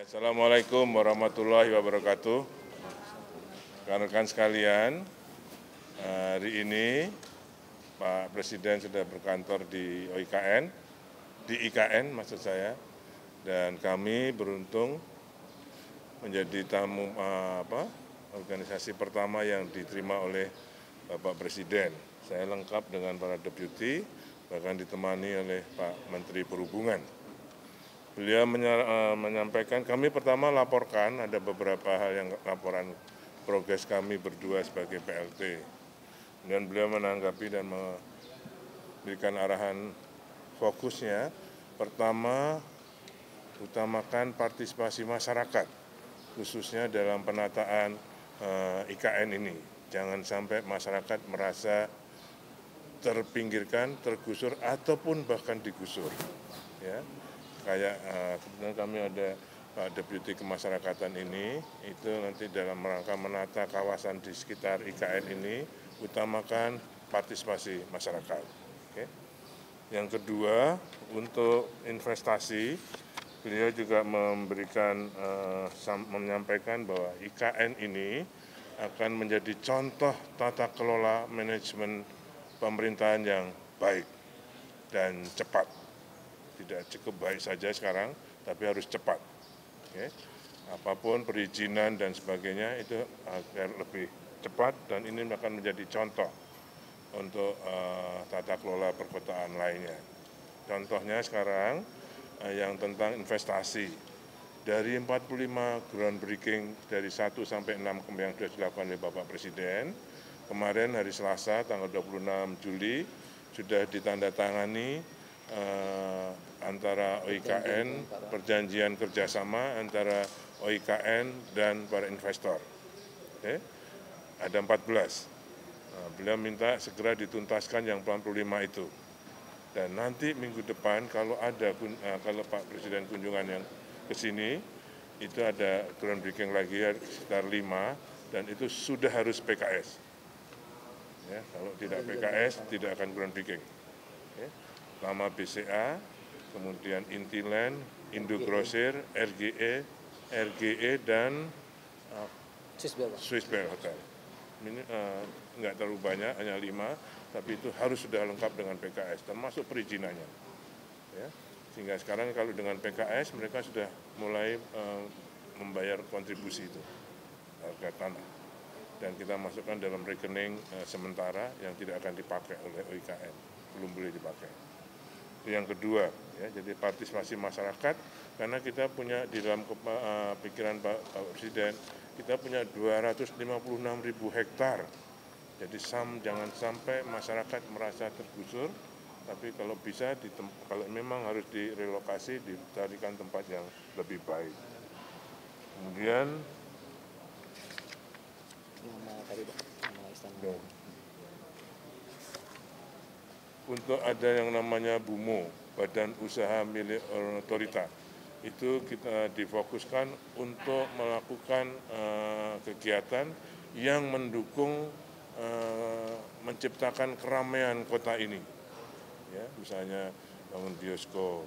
Ya, Assalamualaikum warahmatullahi wabarakatuh. Rekan-rekan sekalian, hari ini Pak Presiden sudah berkantor di IKN maksud saya, dan kami beruntung menjadi tamu organisasi pertama yang diterima oleh Bapak Presiden. Saya lengkap dengan para deputi, bahkan ditemani oleh Pak Menteri Perhubungan. Beliau menyampaikan, kami pertama laporkan ada beberapa hal yang laporan progres kami berdua sebagai PLT. Dan beliau menanggapi dan memberikan arahan fokusnya. Pertama, utamakan partisipasi masyarakat, khususnya dalam penataan IKN ini. Jangan sampai masyarakat merasa terpinggirkan, tergusur, ataupun bahkan digusur. Ya. Kayak kebetulan kami ada Pak Deputi Kemasyarakatan ini, itu nanti dalam rangka menata kawasan di sekitar IKN ini, utamakan partisipasi masyarakat. Oke. Yang kedua, untuk investasi, beliau juga menyampaikan bahwa IKN ini akan menjadi contoh tata kelola manajemen pemerintahan yang baik dan cepat. Tidak cukup baik saja sekarang, tapi harus cepat. Oke. Apapun perizinan dan sebagainya itu agar lebih cepat, dan ini akan menjadi contoh untuk tata kelola perkotaan lainnya. Contohnya sekarang yang tentang investasi. Dari 45 groundbreaking dari 1 sampai 6 yang sudah dilakukan oleh Bapak Presiden, kemarin hari Selasa tanggal 26 Juli sudah ditandatangani antara OIKN, perjanjian kerjasama antara OIKN dan para investor. Oke. Ada 14. Beliau minta segera dituntaskan yang 45 itu. Dan nanti minggu depan kalau Pak Presiden kunjungan yang ke sini, itu ada groundbreaking lagi sekitar 5, dan itu sudah harus PKS. Ya, kalau tidak PKS tidak akan groundbreaking. Okay. Lama BCA, kemudian Intiland, Indogrosir, RGE dan Swiss Bell Hotel. Ini nggak terlalu banyak, hanya 5, tapi itu harus sudah lengkap dengan PKS, termasuk perizinannya. Ya. Sehingga sekarang kalau dengan PKS, mereka sudah mulai membayar kontribusi itu, harga tanah. Dan kita masukkan dalam rekening sementara yang tidak akan dipakai oleh OIKN, belum boleh dipakai. Yang kedua, ya, jadi partisipasi masyarakat, karena kita punya di dalam pikiran Pak Presiden, kita punya 256.000 hektar. Jadi jangan sampai masyarakat merasa tergusur, tapi kalau bisa, kalau memang harus direlokasi, dicarikan tempat yang lebih baik. Kemudian, untuk ada yang namanya BUMO, Badan Usaha Milik Otorita, itu kita difokuskan untuk melakukan kegiatan yang mendukung menciptakan keramaian kota ini. Ya, misalnya bangun bioskop,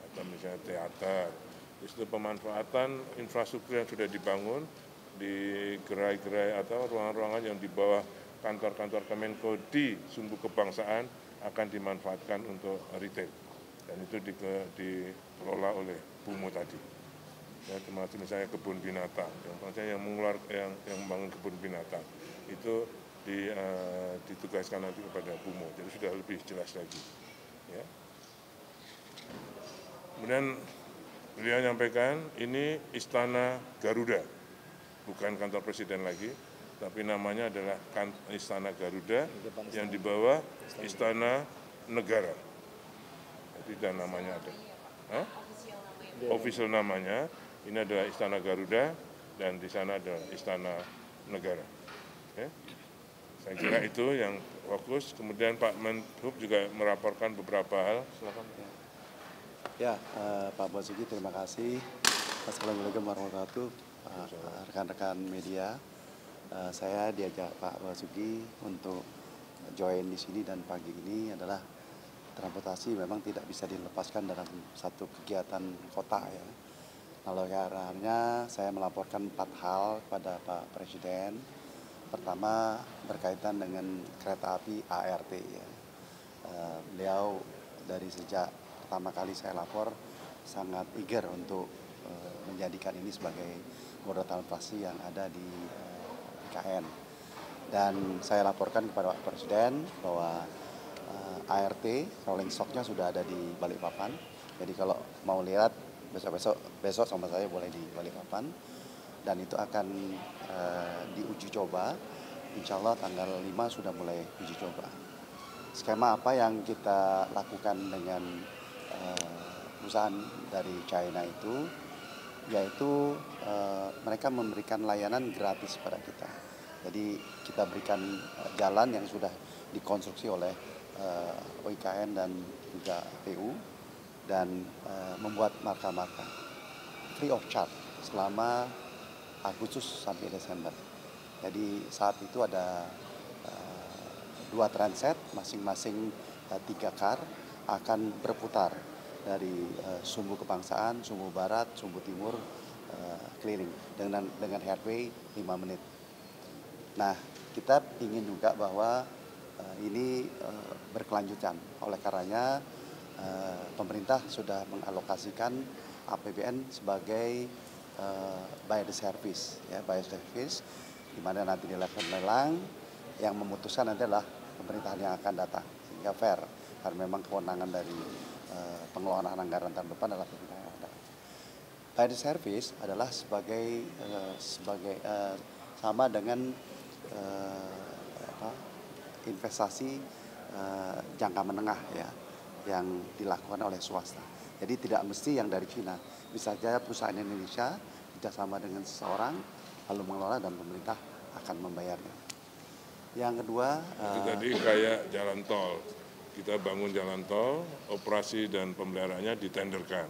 atau misalnya teater. Itu pemanfaatan infrastruktur yang sudah dibangun di gerai-gerai atau ruangan-ruangan yang di bawah kantor-kantor Kemenko di Sumbu Kebangsaan akan dimanfaatkan untuk retail, dan itu dikelola oleh BUMO tadi. Ya, termasuk misalnya kebun binatang, yang membangun kebun binatang itu ditugaskan nanti kepada BUMO, jadi sudah lebih jelas lagi. Ya. Kemudian beliau menyampaikan ini Istana Garuda, bukan kantor presiden lagi, tapi namanya adalah Istana Garuda yang di bawah Istana Negara. Jadi dan namanya ada. Official namanya ini adalah Istana Garuda, dan di sana ada Istana Negara. Ya. Saya kira itu yang fokus. Kemudian Pak Menhub juga melaporkan beberapa hal. Silakan. Ya, Pak Basuki, terima kasih. Assalamualaikum warahmatullahi wabarakatuh. Rekan-rekan media. Saya diajak Pak Basuki untuk join di sini, dan pagi ini adalah transportasi memang tidak bisa dilepaskan dalam satu kegiatan kota, ya. Nah, karena saya melaporkan 4 hal kepada Pak Presiden. Pertama berkaitan dengan kereta api ART ya. Beliau dari sejak pertama kali saya lapor sangat eager untuk menjadikan ini sebagai moda transportasi yang ada di IKN. Dan saya laporkan kepada Pak Presiden bahwa ART rolling stocknya sudah ada di Balikpapan. Jadi kalau mau lihat besok sama saya boleh di Balikpapan. Dan itu akan diuji coba. Insya Allah tanggal 5 sudah mulai uji coba. Skema apa yang kita lakukan dengan perusahaan dari China itu, yaitu mereka memberikan layanan gratis pada kita. Jadi kita berikan jalan yang sudah dikonstruksi oleh OIKN dan juga PU dan membuat marka-marka free of charge selama Agustus sampai Desember. Jadi saat itu ada 2 transit, masing-masing 3 kar akan berputar dari Sumbu Kebangsaan, Sumbu Barat, Sumbu Timur, keliling dengan headway 5 menit. Nah, kita ingin juga bahwa ini berkelanjutan. Oleh karenanya pemerintah sudah mengalokasikan APBN sebagai by the service, ya, by the service, di mana nanti dilakukan lelang, yang memutuskan adalah pemerintahan yang akan datang, sehingga fair, karena memang kewenangan dari pengelolaan anggaran tahun depan adalah pemerintah yang ada. By the service adalah sebagai sama dengan investasi jangka menengah ya, yang dilakukan oleh swasta. Jadi tidak mesti yang dari Cina, bisa saja perusahaan Indonesia kerjasama dengan seseorang lalu mengelola dan pemerintah akan membayarnya. Yang kedua, itu tadi kayak jalan tol. Kita bangun jalan tol, operasi dan pemeliharaannya ditenderkan.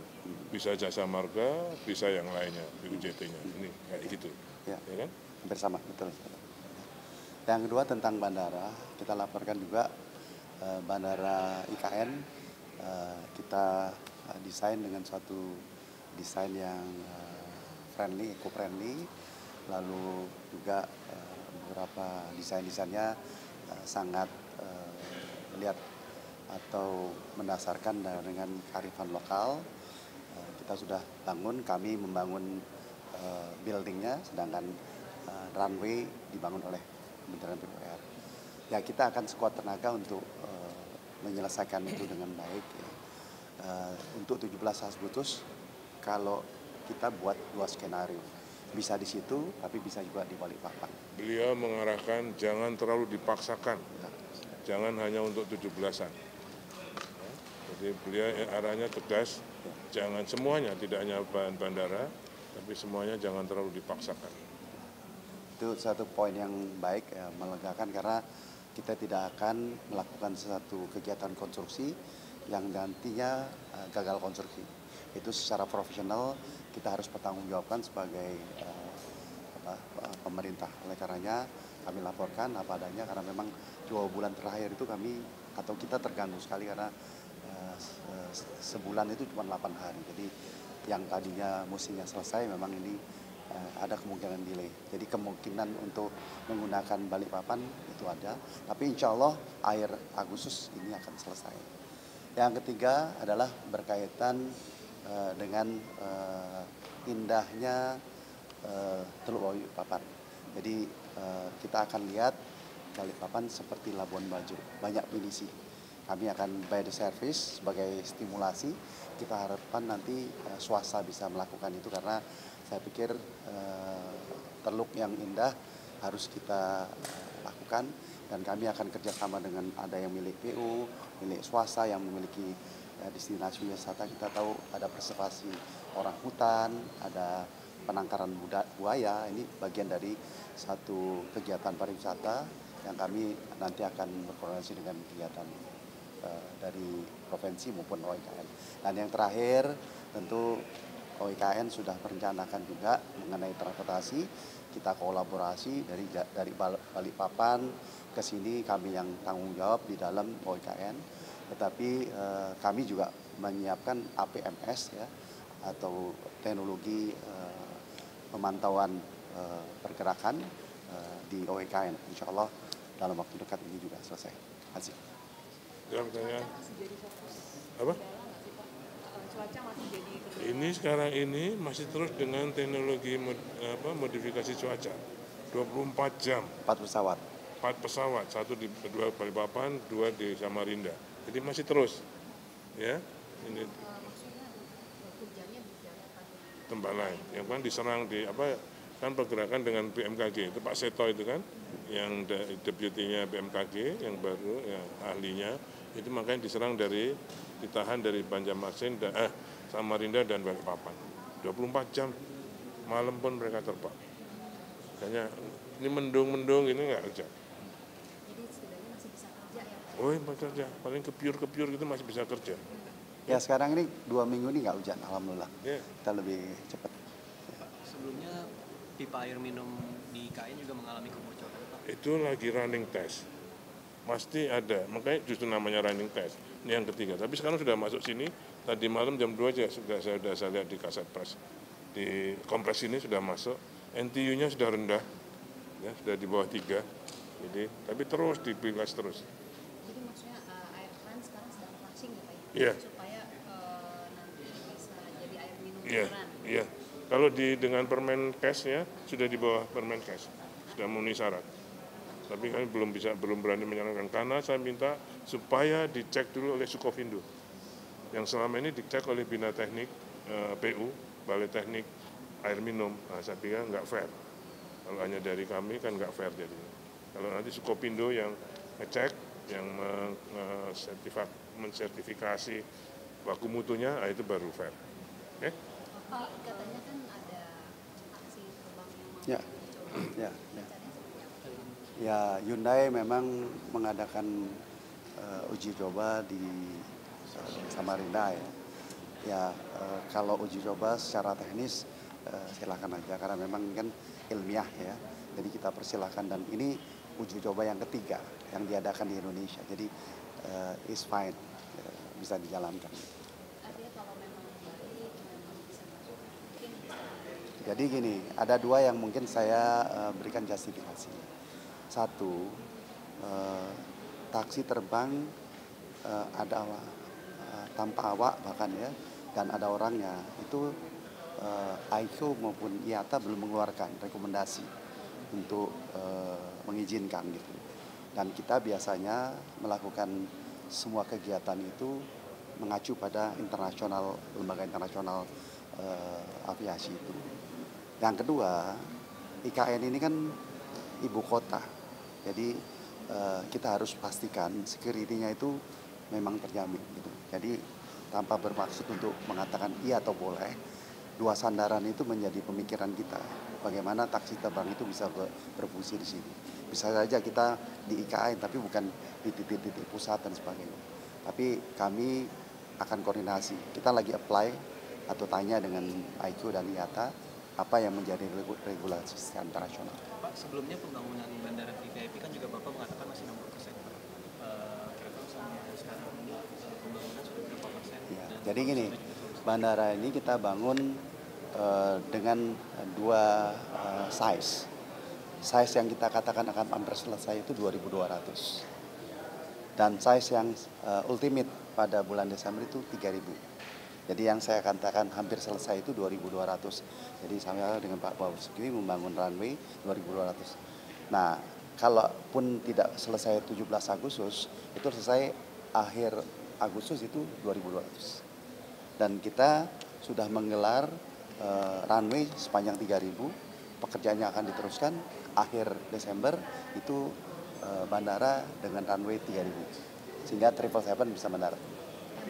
Bisa jasa marga, bisa yang lainnya, BUJT-nya. Ini kayak gitu. Ya kan? Bersama, betul. Yang kedua tentang bandara, kita laporkan juga bandara IKN kita desain dengan suatu desain yang friendly, eco-friendly, lalu juga beberapa desainnya sangat lihat atau mendasarkan dengan kearifan lokal. Kita sudah bangun, kami membangun buildingnya, sedangkan runway dibangun oleh Kementerian PUPR. Ya, kita akan sekuat tenaga untuk menyelesaikan itu dengan baik. Ya. Untuk 17 Agustus, kalau kita buat 2 skenario, bisa di situ, tapi bisa juga di Balikpapan. Beliau mengarahkan jangan terlalu dipaksakan, jangan hanya untuk 17-an. Jadi beliau arahnya tegas, jangan semuanya, tidak hanya bandara, tapi semuanya jangan terlalu dipaksakan. Itu satu poin yang baik, ya, melegakan, karena kita tidak akan melakukan sesuatu kegiatan konstruksi yang nantinya gagal konstruksi. Itu secara profesional kita harus bertanggungjawabkan sebagai pemerintah. Oleh karenanya kami laporkan apa adanya, karena memang 2 bulan terakhir itu kami atau kita terganggu sekali karena sebulan itu cuma 8 hari. Jadi yang tadinya mestinya selesai memang ini ada kemungkinan delay. Jadi kemungkinan untuk menggunakan Balikpapan itu ada. Tapi insya Allah akhir Agustus ini akan selesai. Yang ketiga adalah berkaitan dengan indahnya Teluk Balikpapan. Jadi kita akan lihat Balikpapan seperti Labuan Bajo, banyak pinisi. Kami akan by the service sebagai stimulasi. Kita harapkan nanti swasta bisa melakukan itu, karena saya pikir teluk yang indah harus kita lakukan, dan kami akan kerjasama dengan ada yang milik PU, milik swasta yang memiliki destinasi wisata. Kita tahu ada preservasi orang hutan, ada penangkaran buaya. Ini bagian dari satu kegiatan pariwisata yang kami nanti akan berkoordinasi dengan kegiatan dari provinsi maupun OIKN. Dan yang terakhir tentu OIKN sudah merencanakan juga mengenai transportasi. Kita kolaborasi dari Balikpapan ke sini, kami yang tanggung jawab di dalam OIKN. Tetapi kami juga menyiapkan APMS ya, atau teknologi pemantauan pergerakan di OEKN. Insya Allah dalam waktu dekat ini juga selesai. Terima kasih. Apa? Ini sekarang ini masih terus dengan teknologi modifikasi cuaca. 24 jam. 4 pesawat. 4 pesawat, 1 di Balikpapan, 2 di Samarinda. Jadi masih terus. Ya. Ini tempat lain. Yang kan diserang di kan pergerakan dengan BMKG. Itu Pak Seto itu kan yang deputinya BMKG yang baru ya, ahlinya itu makanya ditahan dari Banjarmasin dan Samarinda dan Balikpapan 24 jam malam pun mereka terbang. Makanya ini mendung ini nggak kerja. Jadi setidaknya masih bisa kerja ya Pak? Oh iya kerja, paling kepiur gitu masih bisa kerja. Ya sekarang ini 2 minggu ini nggak hujan, alhamdulillah. Yeah. Kita lebih cepat. Pak, sebelumnya pipa air minum di IKN juga mengalami kebocoran, Pak. Itu lagi running test. Pasti ada, makanya justru namanya running test. Ini yang ketiga, tapi sekarang sudah masuk sini, tadi malam jam 2 aja saya lihat di Kaset Press. Di kompres ini sudah masuk, NTU-nya sudah rendah, ya, sudah di bawah 3. Jadi, tapi terus dibilas terus. Jadi maksudnya air kan sekarang sedang flushing ya Pak ya? Iya. Supaya nanti bisa jadi air minum Iya, beneran. iya. Kalau dengan Permenkes-nya sudah di bawah Permenkes, sudah memenuhi syarat. Tapi kami belum berani menyarankan karena saya minta supaya dicek dulu oleh Sukovindo. Yang selama ini dicek oleh Bina Teknik PU, Balai Teknik Air Minum. Nah, saya pikir nggak fair. Kalau hanya dari kami kan nggak fair jadinya. Kalau nanti Sukovindo yang ngecek, yang mensertifikasi baku mutunya, itu baru fair. Oke? Pak, katanya kan ada aksi terbang yang mau Ya. dicoba. Ya, ya. Rencananya seperti apa? Ya, Hyundai memang mengadakan uji coba di Samarinda ya. Ya, kalau uji coba secara teknis silakan aja karena memang ini kan ilmiah ya. Jadi kita persilahkan dan ini uji coba yang ketiga yang diadakan di Indonesia. Jadi is fine, bisa dijalankan. Artinya kalau memang baik, memang bisa masuk, mungkin bisa. Jadi gini, ada 2 yang mungkin saya berikan justifikasi. 1, taksi terbang ada tanpa awak bahkan ya, dan ada orangnya. Itu ICAO maupun IATA belum mengeluarkan rekomendasi untuk mengizinkan gitu. Dan kita biasanya melakukan semua kegiatan itu mengacu pada lembaga internasional aviasi itu. Yang kedua, IKN ini kan ibu kota, jadi kita harus pastikan security-nya itu memang terjamin gitu. Jadi tanpa bermaksud untuk mengatakan iya atau boleh, 2 sandaran itu menjadi pemikiran kita. Bagaimana taksi terbang itu bisa berfungsi di sini. Bisa saja kita di IKN tapi bukan di titik-titik pusat dan sebagainya. Tapi kami akan koordinasi. Kita lagi apply atau tanya dengan ICAO dan IATA apa yang menjadi regulasi secara internasional. Pak, sebelumnya pembangunan bandara VIP kan juga Bapak mengatakan masih 60%. Kira-kira sama sekarang ini pembangunan sudah berapa persen? Ya, jadi gini, bandara ini kita bangun dengan 2 size. Size yang kita katakan akan hampir selesai itu 2.200. Dan size yang ultimate pada bulan Desember itu 3.000. Jadi yang saya katakan hampir selesai itu 2.200. Jadi saya dengan Pak Basuki membangun runway 2.200. Nah, kalaupun tidak selesai 17 Agustus, itu selesai akhir Agustus itu 2.200. Dan kita sudah menggelar runway sepanjang 3.000. Pekerjaannya akan diteruskan akhir Desember itu bandara dengan runway 3.000. Sehingga 777 bisa mendarat.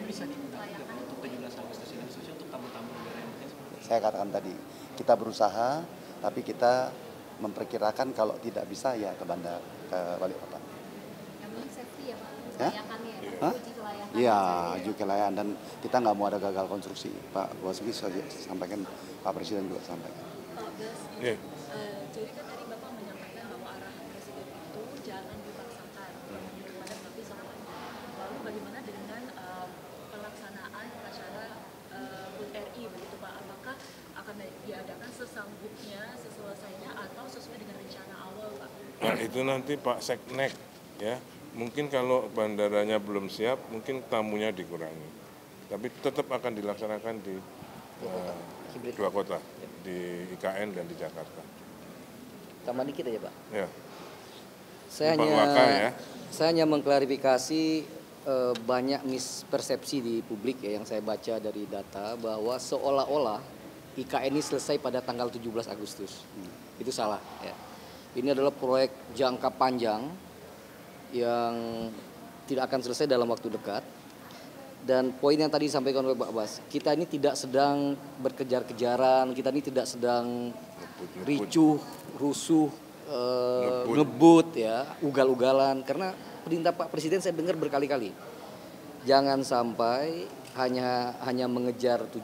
Bisa diminta juga untuk 17 Agustus ini khususnya untuk tamu-tamu negara yang penting seperti Saya katakan tadi, kita berusaha, tapi kita memperkirakan kalau tidak bisa ya ke bandar, ke Balikpapan. Yang penting safety ya Pak, Ya? kelayakannya ya Pak, Hah? uji kelayakan. Iya, saja uji kelayakan dan kita nggak mau ada gagal konstruksi. Pak Basuki sampaikan, Pak Presiden juga sampaikan. Pak Bas, Yeah. jadi kan tadi Bapak menyampaikan bahwa arahan Presiden itu jangan dipaksakan kepada tapi semuanya. Lalu bagaimana dengan pelaksanaan acara HUT RI MUI begitu Pak. Apakah akan diadakan sesanggupnya, seselesainya atau sesuai dengan rencana awal Pak? Nah, itu nanti Pak Seknek ya. Mungkin kalau bandaranya belum siap, mungkin tamunya dikurangi. Tapi tetap akan dilaksanakan di dua kota, di IKN dan di Jakarta. Tambah dikit aja Pak. Ya. Saya Pak Waka, ya. saya hanya mengklarifikasi banyak mispersepsi di publik ya, yang saya baca dari data bahwa seolah-olah IKN ini selesai pada tanggal 17 Agustus. Itu salah ya. Ini adalah proyek jangka panjang yang tidak akan selesai dalam waktu dekat. Dan poin yang tadi disampaikan oleh Pak Bas, kita ini tidak sedang berkejar-kejaran, kita ini tidak sedang ricuh, rusuh, ngebut ya, ugal-ugalan. Karena perintah Pak Presiden saya dengar berkali-kali, jangan sampai hanya mengejar 17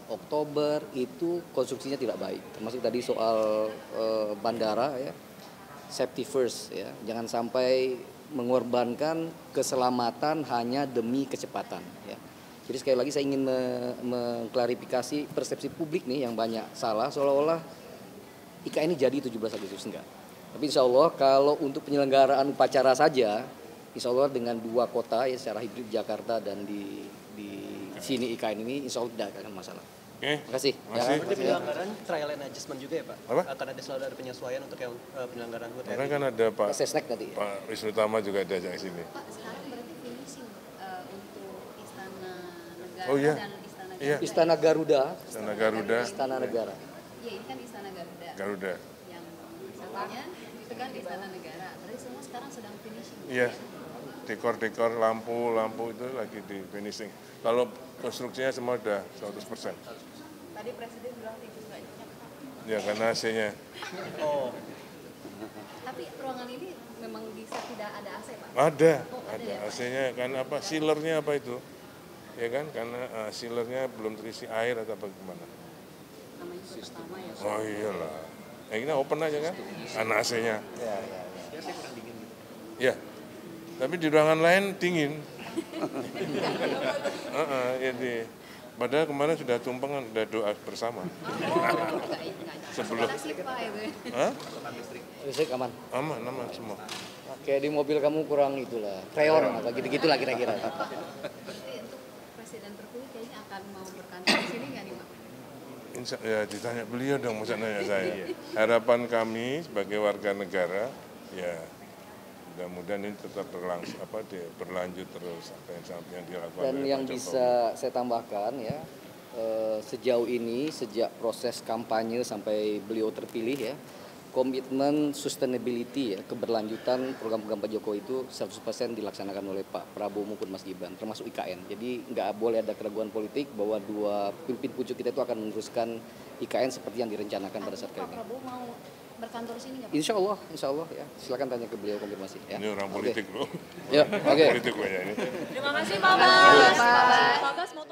Oktober, itu konstruksinya tidak baik. Termasuk tadi soal bandara ya, safety first ya, jangan sampai mengorbankan keselamatan hanya demi kecepatan ya. Jadi sekali lagi saya ingin mengklarifikasi persepsi publik nih yang banyak salah, seolah-olah IKN ini jadi 17 Agustus, enggak. Tapi insya Allah kalau untuk penyelenggaraan upacara saja, insya Allah dengan dua kota ya secara hibrid, Jakarta dan di sini IKN ini, insya Allah tidak akan masalah. Oke. Terima kasih. Masih. Untuk penyelenggaraan trial and adjustment juga ya Pak? Apa? Akan ada selalu ada penyesuaian untuk yang penyelenggaraan HUT Karena RI. kan ada Pak Sesnek nanti. Pak Wisnu Tama juga diajak ke sini. Pak, sekarang berarti finishing untuk Istana Negara Oh, iya. dan Istana Iya. Garuda. Istana Garuda, Istana Garuda, Istana Negara. Iya, ini kan Istana Garuda. Garuda. Yang satunya itu kan Istana Negara. Berarti semua sekarang sedang finishing. Iya. Dekor-dekor, lampu itu lagi di finishing. Kalau konstruksinya semua udah 100%. Tadi Presiden bilang tipis nggak nyenyak, Pak. Ya karena AC-nya. Oh, Tapi ruangan ini memang bisa tidak ada AC, Pak? Ada, Oh, ada ya, Pak? AC-nya kan apa? Sealernya apa itu? Ya kan karena sealernya belum terisi air atau apa gimana? Namanya itu pertama ya, Pak. Oh iyalah. Ya kita open aja kan? Ada AC-nya. Ya. Tapi di ruangan lain dingin. Jadi padahal kemarin sudah tumpeng kan, sudah doa bersama. Sebelum. Terima kasih, Pak, itu. Hah? Listrik aman. Aman semua. Oke, di mobil kamu kurang itulah, freon atau gitu-gitulah kira-kira. Berarti untuk Presiden terpilih kayaknya akan mau berkantor di sini nggak nih, Pak? Ya ditanya beliau dong, masa nanya saya. Harapan kami sebagai warga negara, ya mudah-mudahan ini tetap berlanjut terus apa yang dilakukan Dan oleh yang Pak Jokowi. bisa saya tambahkan ya, sejauh ini sejak proses kampanye sampai beliau terpilih ya, komitmen sustainability ya, keberlanjutan program-program Pak Jokowi itu 100% dilaksanakan oleh Pak Prabowo maupun Mas Gibran, termasuk IKN. Jadi nggak boleh ada keraguan politik bahwa dua pimpin pucuk kita itu akan meneruskan IKN seperti yang direncanakan pada saat Pak kali ini. Prabowo mau berkantor sini nggak, Pak? Insya Allah ya. Silakan tanya ke beliau konfirmasi ya. Ini orang politik loh. Ya, oke. Politik banyak ini. Terima kasih Pak Bas. Pak Bas. Pak Bas mau